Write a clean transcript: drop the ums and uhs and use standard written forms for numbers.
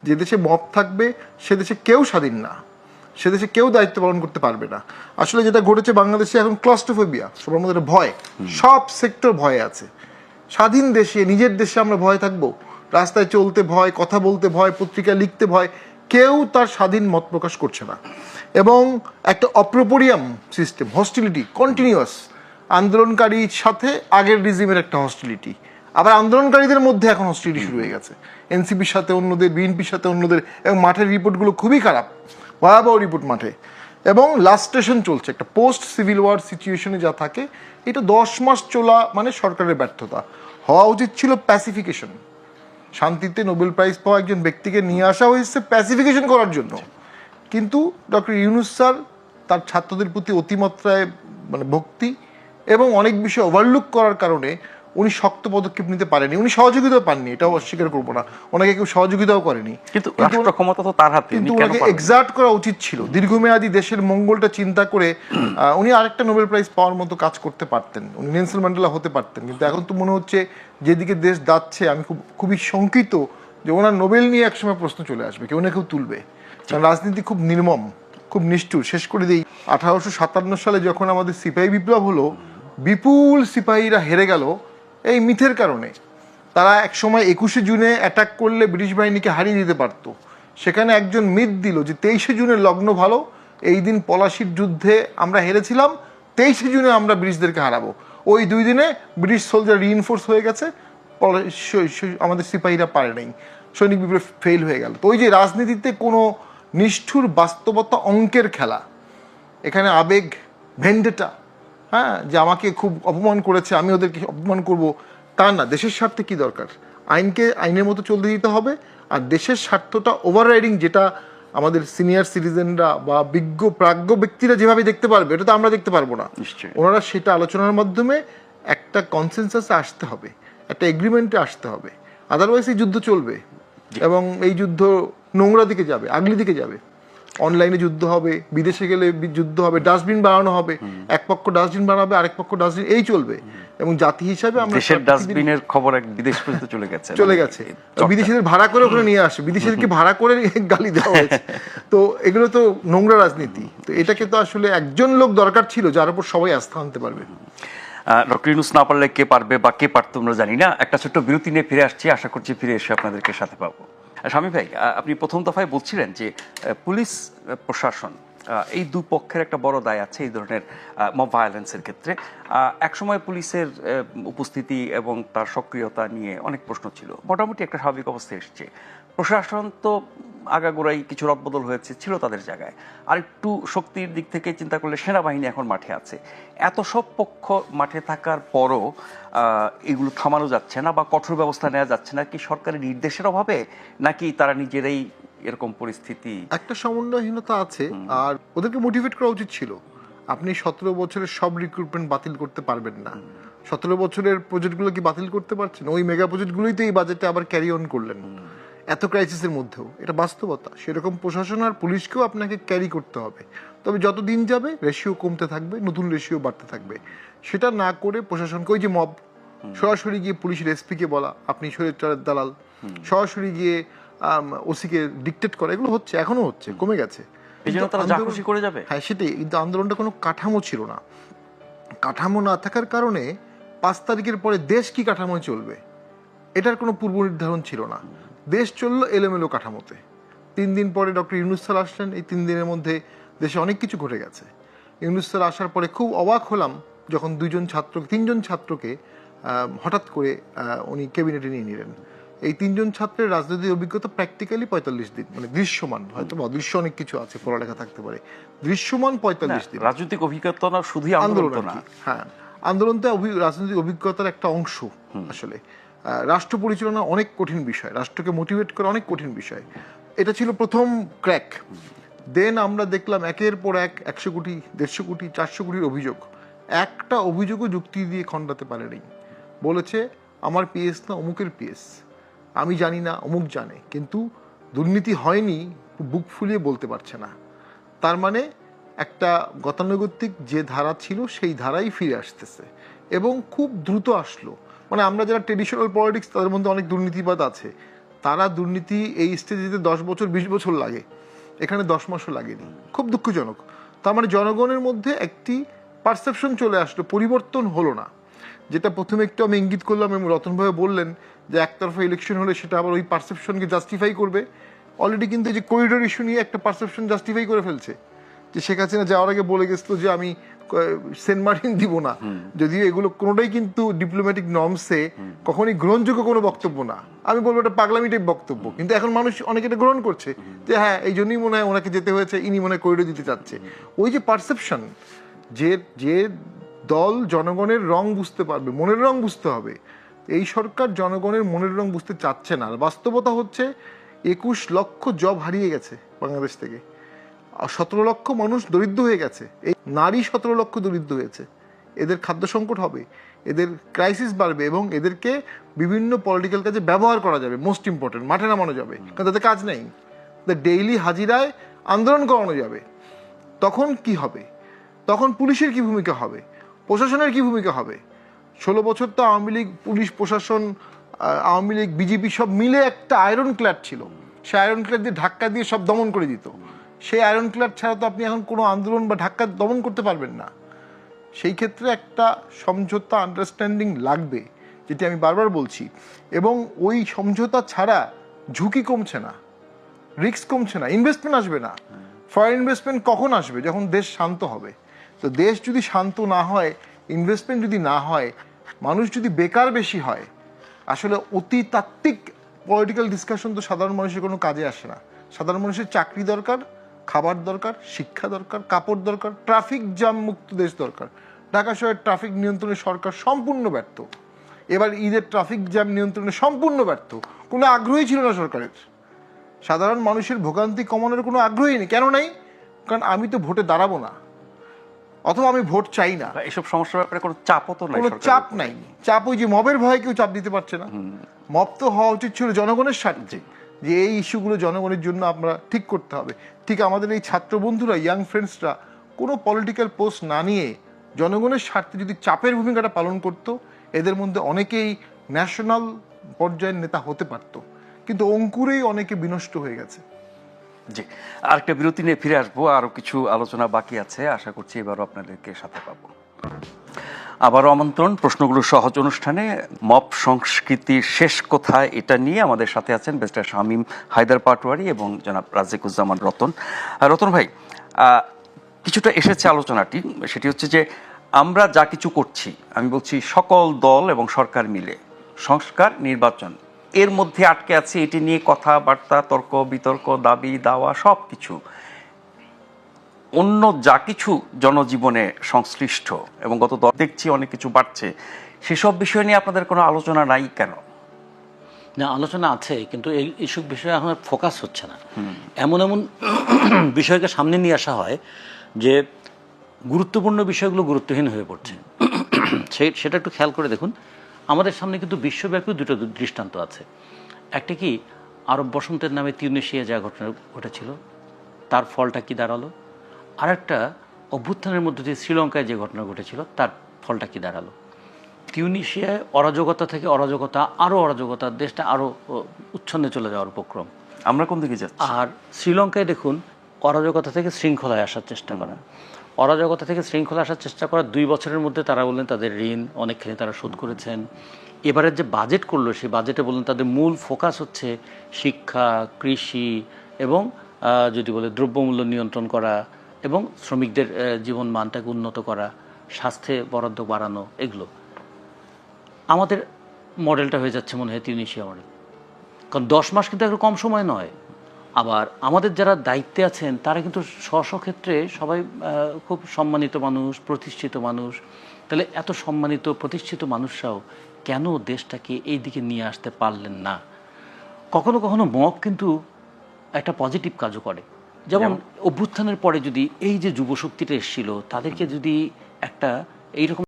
যে দেশে মব থাকবে সে দেশে কেউ স্বাধীন না, সে দেশে কেউ দায়িত্ব পালন করতে পারবে না। আসলে যেটা ঘটেছে বাংলাদেশে এখন ক্লাস্ট্রোফোবিয়া, সবার মধ্যে একটা ভয়, সব সেক্টর ভয়ে আছে। স্বাধীন দেশে, নিজের দেশে আমরা ভয় থাকবো? রাস্তায় চলতে ভয়, কথা বলতে ভয়, পত্রিকা লিখতে ভয়, কেউ তার স্বাধীন মত প্রকাশ করছে না। এবং একটা অপ্রোপরিয়াম সিস্টেম, হস্টিলিটি কন্টিনিউয়াস, আন্দোলনকারীর সাথে আগের রিজিমের একটা হস্টিলিটি, আবার আন্দোলনকারীদের মধ্যে এখন হস্টিলিটি শুরু হয়ে গেছে, এনসিপির সাথে অন্যদের, বিএনপির সাথে অন্যদের। এবং মাঠের রিপোর্টগুলো খুবই খারাপ, ভয়াবহ রিপোর্ট মাঠে। এবং লাস্টেশন চলছে একটা পোস্ট সিভিল ওয়ার সিচুয়েশনে যা থাকে, এটা 10 মাস চলা মানে সরকারের ব্যর্থতা। হওয়া উচিত ছিল প্যাসিফিকেশন, শান্তিতে নোবেল প্রাইজ পাওয়া একজন ব্যক্তিকে নিয়ে আসা হয়েছে প্যাসিফিকেশন করার জন্য। কিন্তু ডক্টর ইউনূস স্যার তার ছাত্রদের প্রতি অতিমাত্রায় মানে ভক্তি এবং অনেক বিষয় ওভারলুক করার কারণে উনি শক্ত পদক্ষেপ নিতে পারেনি, উনি সহযোগিতাও পাননি, এটাও অস্বীকার করবো না, ওনাকে কেউ সহযোগিতাও করেনি। কিন্তু রাষ্ট্র ক্ষমতা তো তার হাতে, কিন্তু ওনাকে এক্সার্ট করা উচিত ছিল, দীর্ঘমেয়াদী দেশের মঙ্গলটা চিন্তা করে উনি আরেকটা নোবেল প্রাইজ পাওয়ার মতো কাজ করতে পারতেন, উনি নেলসন ম্যান্ডেলা হতে পারতেন। কিন্তু এখন তো মনে হচ্ছে যেদিকে দেশ যাচ্ছে, আমি খুবই শঙ্কিত যে ওনার নোবেল নিয়ে একসময় প্রশ্ন চলে আসবে, কেউ না কেউ তুলবে। কারণ রাজনীতি খুব নির্মম, খুব নিষ্ঠুর। শেষ করে দিই, 1857 সালে যখন আমাদের সিপাহী বিপ্লব হলো, বিপুল সিপাহীরা হেরে গেল এই মিথের কারণে। তারা একসময় 21শে জুনে অ্যাটাক করলে ব্রিটিশ বাহিনীকে হারিয়ে দিতে পারতো, সেখানে একজন মিথ দিল যে 23শে জুনের লগ্ন ভালো, এই দিন পলাশির যুদ্ধে আমরা হেরেছিলাম, 23শে জুনে আমরা ব্রিটিশদেরকে হারাবো। ওই 2 দিনে ব্রিটিশ সোলজার রিইনফোর্স হয়ে গেছে, আমাদের সিপাহীরা পারে নাই, সৈনিক বিপ্লব ফেল হয়ে গেল। তো ওই যে রাজনীতিতে কোনো নিষ্ঠুর বাস্তবতা, অঙ্কের খেলা, এখানে আবেগ, ভেন্ডেটা, হ্যাঁ, যে আমাকে খুব অপমান করেছে আমি ওদেরকে অপমান করব, তা না। দেশের স্বার্থে কি দরকার, আইনকে আইনের মতো চলতে দিতে হবে। আর দেশের স্বার্থটা ওভাররাইডিং, যেটা আমাদের সিনিয়র সিটিজেনরা বা বিজ্ঞ প্রাজ্ঞ ব্যক্তিরা যেভাবে দেখতে পারবে, এটা তো আমরা দেখতে পারবো না। ওনারা সেটা আলোচনার মাধ্যমে একটা কনসেনসাসে আসতে হবে, একটা এগ্রিমেন্টে আসতে হবে, আদারওয়াইজ এই যুদ্ধ চলবে এবং এই যুদ্ধ নোংরা দিকে যাবে, আগলি দিকে যাবে। অনলাইনে যুদ্ধ হবে, বিদেশে গেলে যুদ্ধ হবে, ডাস্টবিন বানানো হবে, এক পক্ষ ডাস্টবিন বানাবে, আরেক পক্ষ ডাস্টবিন, এই চলবে। এবং জাতি হিসাবে আমরা দেশের ডাস্টবিনের খবর এক বিদেশ পর্যন্ত চলে গেছে, বিদেশিদের ভাড়া করে ওখানে নিয়ে আসে, বিদেশিদেরকে ভাড়া করে গালি দেওয়া হয়েছে। তো এগুলো তো নোংরা রাজনীতি। তো এটাকে তো আসলে একজন লোক দরকার ছিল যার উপর সবাই আস্থা আনতে পারবে। ডক্টর ইউনূস না পারলে কে পারবে বা কে পারতো আমরা জানি না। একটা ছোট্ট বিরতি নিয়ে ফিরে আসছি, আশা করছি ফিরে এসে আপনাদেরকে সাথে পাবো। স্বামী ভাই, আপনি প্রথম দফায় বলছিলেন যে পুলিশ প্রশাসন, এই দুপক্ষের একটা বড় দায় আছে এই ধরনের মব ভায়োলেন্সের ক্ষেত্রে। একসময় পুলিশের উপস্থিতি এবং তার সক্রিয়তা নিয়ে অনেক প্রশ্ন ছিল, মোটামুটি একটা স্বাভাবিক অবস্থায় এসেছে। প্রশাসন তো আগাগোড়াই কিছু রদবদল হয়েছে, ছিল তাদের জায়গায়। আর একটু শক্তির দিক থেকে চিন্তা করলে সেনাবাহিনী এখন মাঠে আছে। এত সব পক্ষ মাঠে থাকার পরও এগুলো থামানো যাচ্ছে না বা কঠোর ব্যবস্থা নেওয়া যাচ্ছে না, কি সরকারি নির্দেশের অভাবে, নাকি তারা নিজেরাই এরকম পরিস্থিতি? একটা সমন্বয়হীনতা আছে, আর ওদেরকে মোটিভেট করা উচিত ছিল। আপনি 17 বছরের সব রিক্রুটমেন্ট বাতিল করতে পারবেন না। 17 বছরের প্রজেক্টগুলো কি বাতিল করতে পারছেন? ওই মেগা প্রজেক্টগুলোই তো এই বাজেটে আবার ক্যারি অন করলেন এত ক্রাইসিসের মধ্যেও। এটা বাস্তবতা। সেরকম প্রশাসন আর পুলিশকেও আপনাকে ক্যারি করতে হবে। তবে যত দিন যাবে রেশিও কমতে থাকবে, নতুন রেশিও বাড়তে থাকবে। সেটা না করে প্রশাসনকে, ওই যে মব, সরাসরি গিয়ে পুলিশের এসপিকে বলা আপনি স্বৈরাচারের দালাল, সরাসরি গিয়ে ওসিকে ডিকটেট করা, এগুলো হচ্ছে, এখনো হচ্ছে, কমে গেছে। হ্যাঁ, সেটাই। কিন্তু আন্দোলনটা কোনো কাঠামো ছিল না। কাঠামো না থাকার কারণে 5 তারিখের পরে দেশ কি কাঠামোয় চলবে এটার কোনো পূর্ব নির্ধারণ ছিল না। দেশ চললো এলোমেলো কাঠামোতে। 3 দিন পরে ডক্টর ইউনূস স্যার আসলেন, এই 3 দিনের মধ্যে দেশে অনেক কিছু ঘটে গেছে। ইউনূস স্যার আসার পরে খুব অবাক হলাম যখন 3জন ছাত্রকে হঠাৎ করে উনি ক্যাবিনেটে নিয়ে নিলেন। এই 3 জন ছাত্রের রাজনৈতিক অভিজ্ঞতা প্র্যাকটিক্যালি 45 দিন, মানে দৃশ্যমান, হয়তো অদৃশ্য অনেক কিছু আছে, পড়ালেখা থাকতে পারে, দৃশ্যমান 45 দিন রাজনৈতিক অভিজ্ঞতা না, শুধু আন্দোলন না। হ্যাঁ, আন্দোলনটা রাজনৈতিক অভিজ্ঞতার একটা অংশ। আসলে রাষ্ট্র পরিচালনা অনেক কঠিন বিষয়, রাষ্ট্রকে মোটিভেট করা অনেক কঠিন বিষয়। এটা ছিল প্রথম ক্র্যাক। দেন আমরা দেখলাম একের পর এক 100 কোটি, 150 কোটি, 400 কোটির অভিযোগ। একটা অভিযোগও যুক্তি দিয়ে খণ্ডাতে পারেনি। বলেছে আমার পিএস না অমুকের পিএস, আমি জানি না অমুক জানে, কিন্তু দুর্নীতি হয়নি বুক ফুলিয়ে বলতে পারছে না। তার মানে একটা গতানুগতিক যে ধারা ছিল সেই ধারাই ফিরে আসতেছে এবং খুব দ্রুত আসলো। মানে আমরা যারা ট্রেডিশনাল পলিটিক্স, তাদের মধ্যে অনেক দুর্নীতিবাদ আছে, তারা দুর্নীতি এই স্টেজে যেতে 10 বছর 20 বছর লাগে, এখানে 10 মাসও লাগেনি। খুব দুঃখজনক। তার মানে জনগণের মধ্যে একটি পারসেপশন চলে আসলো, পরিবর্তন হলো না। যেটা প্রথমে একটু আমি ইঙ্গিত করলাম এবং রতনভাবে বললেন যে একতরফা ইলেকশন হলে সেটা আবার ওই পারসেপশনকে জাস্টিফাই করবে। অলরেডি কিন্তু এই যে করিডোর ইস্যু নিয়ে একটা পারসেপশন জাস্টিফাই করে ফেলছে, যে শেখ হাসিনা যাওয়ার আগে বলে গেছিল যে আমি সেন্ট মার্টিন দিব না, যদিও এগুলো কোনোটাই কিন্তু ডিপ্লোম্যাটিক নর্মসে কখনোই গ্রহণযোগ্য কোনো বক্তব্য না। আমি বলবো এটা পাগলামি টাইপ বক্তব্য, কিন্তু এখন মানুষ অনেকে এটা গ্রহণ করছে যে হ্যাঁ এই জন্যই মনে হয় ওনাকে যেতে হয়েছে, ইনি মনে হয় করিডোর দিতে চাচ্ছে। ওই যে পারসেপশন, যে দল জনগণের রং বুঝতে পারবে, মনের রং বুঝতে হবে, এই সরকার জনগণের মনের রং বুঝতে চাচ্ছে না। আর বাস্তবতা হচ্ছে 21 লক্ষ জব হারিয়ে গেছে বাংলাদেশ থেকে, 17 লক্ষ মানুষ দরিদ্র হয়ে গেছে, এই নারী 17 লক্ষ দরিদ্র হয়েছে। এদের খাদ্য সংকট হবে, এদের ক্রাইসিস বাড়বে এবং এদেরকে বিভিন্ন পলিটিক্যাল কাজে ব্যবহার করা যাবে। মোস্ট ইম্পর্টেন্ট, মাঠে নামানো যাবে, কারণ তাদের কাজ নেই, ডেইলি হাজিরায় আন্দোলন করানো যাবে। তখন কি হবে? তখন পুলিশের কি ভূমিকা হবে, প্রশাসনের কি ভূমিকা হবে? 16 বছর তো আওয়ামী লীগ, পুলিশ, প্রশাসন, আওয়ামী লীগ, বিজেপি সব মিলে একটা আয়রন ক্ল্যাড ছিল। সে আয়রন ক্ল্যাড দিয়ে ধাক্কা দিয়ে সব দমন করে দিত। সেই আয়রন ক্ল্যাড ছাড়া তো আপনি এখন কোনো আন্দোলন বা ধাক্কা দমন করতে পারবেন না। সেই ক্ষেত্রে একটা সমঝোতা, আন্ডারস্ট্যান্ডিং লাগবে, যেটি আমি বারবার বলছি। এবং ওই সমঝোতা ছাড়া ঝুঁকি কমছে না, রিস্ক কমছে না, ইনভেস্টমেন্ট আসবে না। ফরেন ইনভেস্টমেন্ট কখন আসবে? যখন দেশ শান্ত হবে। তো দেশ যদি শান্ত না হয়, ইনভেস্টমেন্ট যদি না হয়, মানুষ যদি বেকার বেশি হয়, আসলে অতি তাত্ত্বিক পলিটিক্যাল ডিসকাশন তো সাধারণ মানুষের কোনো কাজে আসে না। সাধারণ মানুষের চাকরি দরকার, খাবার দরকার, শিক্ষা দরকার, কাপড় দরকার, ট্রাফিক জ্যাম মুক্ত দেশ দরকার। ঢাকা শহরের ট্রাফিক নিয়ন্ত্রণে সরকার সম্পূর্ণ ব্যর্থ। এবার ঈদের ট্রাফিক জ্যাম নিয়ন্ত্রণে সম্পূর্ণ ব্যর্থ। কোনো আগ্রহী ছিল না সরকারের। সাধারণ মানুষের ভোগান্তি কমানোর কোনো আগ্রহী নেই। কেন নাই? কারণ আমি তো ভোটে দাঁড়াবো না, অথবা আমি ভোট চাই না। এসব সমস্যার ব্যাপারে কোনো চাপও তো নাই, কোনো চাপ নাই। চাপ ওই যে মবের ভয়ে কেউ চাপ দিতে পারছে না। মব তো হওয়া উচিত ছিল জনগণের স্বার্থে, যে এই ইস্যুগুলো জনগণের জন্য আমরা ঠিক করতে হবে। ঠিক আমাদের এই ছাত্র বন্ধুরা, ইয়াং ফ্রেন্ডসরা কোনো পলিটিক্যাল পোস্ট না নিয়ে জনগণের স্বার্থে যদি চাপের ভূমিকাটা পালন করত, এদের মধ্যে অনেকেই ন্যাশনাল পর্যায়ের নেতা হতে পারত। কিন্তু অঙ্কুরেই অনেকে বিনষ্ট হয়ে গেছে। জি, আরেকটা বিরতি নিয়ে ফিরে আসবো। আরো কিছু আলোচনা বাকি আছে, আশা করছি এবারও আপনাদেরকে সাথে পাবো। আবারও আমন্ত্রণ প্রশ্নগুলো সহজ অনুষ্ঠানে। মব সংস্কৃতির শেষ কোথায়, এটা নিয়ে আমাদের সাথে আছেন ব্যারিস্টার শামীম হায়দার পাটোয়ারি এবং জনাব রাজিকুজ্জামান রতন। রতন ভাই, কিছুটা এসেছে আলোচনাটি, সেটি হচ্ছে যে আমরা যা কিছু করছি, আমি বলছি সকল দল এবং সরকার মিলে, সংস্কার, নির্বাচন, এর মধ্যে আটকে আছে। এটি নিয়ে কথাবার্তা, তর্ক বিতর্ক, দাবি দাওয়া সব কিছু, অন্য যা কিছু জনজীবনে সংশ্লিষ্ট এবং গত দেখছি অনেক কিছু বাড়ছে, সেসব বিষয় নিয়ে আপনাদের কোনো আলোচনা নাই কেন? না, আলোচনা আছে, কিন্তু এইসব বিষয়ে এখন ফোকাস হচ্ছে না। এমন এমন বিষয়কে সামনে নিয়ে আসা হয় যে গুরুত্বপূর্ণ বিষয়গুলো গুরুত্বহীন হয়ে পড়ছে। সেটা একটু খেয়াল করে দেখুন। আমাদের সামনে কিন্তু বিশ্বব্যাপী দুটো দৃষ্টান্ত আছে। একটা কি, আরব বসন্তের নামে তিউনিসিয়া যা ঘটনা ঘটেছিল, তার ফলটা কি দাঁড়ালো? আরেকটা, অভ্যুত্থানের মধ্যে দিয়ে শ্রীলঙ্কায় যে ঘটনা ঘটেছিল, তার ফলটা কি দাঁড়ালো? তিউনিসিয়ায় অরাজকতা থেকে অরাজকতা, আরও অরাজকতা, দেশটা আরও উচ্ছন্নে চলে যাওয়ার উপক্রম। আমরা কোন দিকে যাচ্ছি? আর শ্রীলঙ্কায় দেখুন, অরাজকতা থেকে শৃঙ্খলায় আসার চেষ্টা করা, অরাজকতা থেকে শৃঙ্খলা আসার চেষ্টা করা। 2 বছরের মধ্যে তারা বললেন তাদের ঋণ অনেকখানি তারা শোধ করেছেন। এবারের যে বাজেট করলো, সেই বাজেটে বললেন তাদের মূল ফোকাস হচ্ছে শিক্ষা, কৃষি এবং যদি বলে দ্রব্যমূল্য নিয়ন্ত্রণ করা এবং শ্রমিকদের জীবন মানটাকে উন্নত করা, স্বাস্থ্যে বরাদ্দ বাড়ানো, এগুলো। আমাদের মডেলটা হয়ে যাচ্ছে মনে হয় তিউনিসিয়া মডেল, কারণ 10 মাস কিন্তু একটা কম সময় নয়। আবার আমাদের যারা দায়িত্বে আছেন তারা কিন্তু স্ব ক্ষেত্রে সবাই খুব সম্মানিত মানুষ, প্রতিষ্ঠিত মানুষ। তাহলে এত সম্মানিত প্রতিষ্ঠিত মানুষরাও কেন দেশটাকে এই দিকে নিয়ে আসতে পারলেন না? কখনো কখনো মব কিন্তু একটা পজিটিভ কাজও করে। যেমন অভ্যুত্থানের পরে যদি এই যে যুবশক্তিটা এসেছিল, তাদেরকে যদি একটা এইরকম